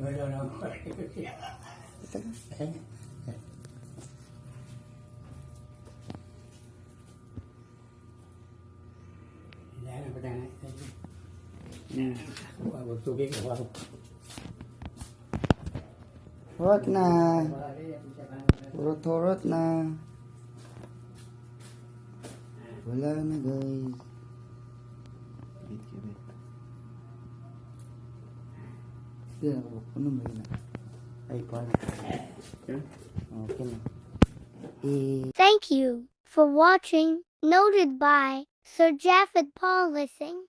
Wala na ako. Wala na ba na? Huwag tubig. Hurot na. Hurot na. Wala na guys. Wait. Hindi na ako. Ano ba yun? Ay, paano? Okay na. Thank you for watching. Noted by Sir Japheth Paul Lissing.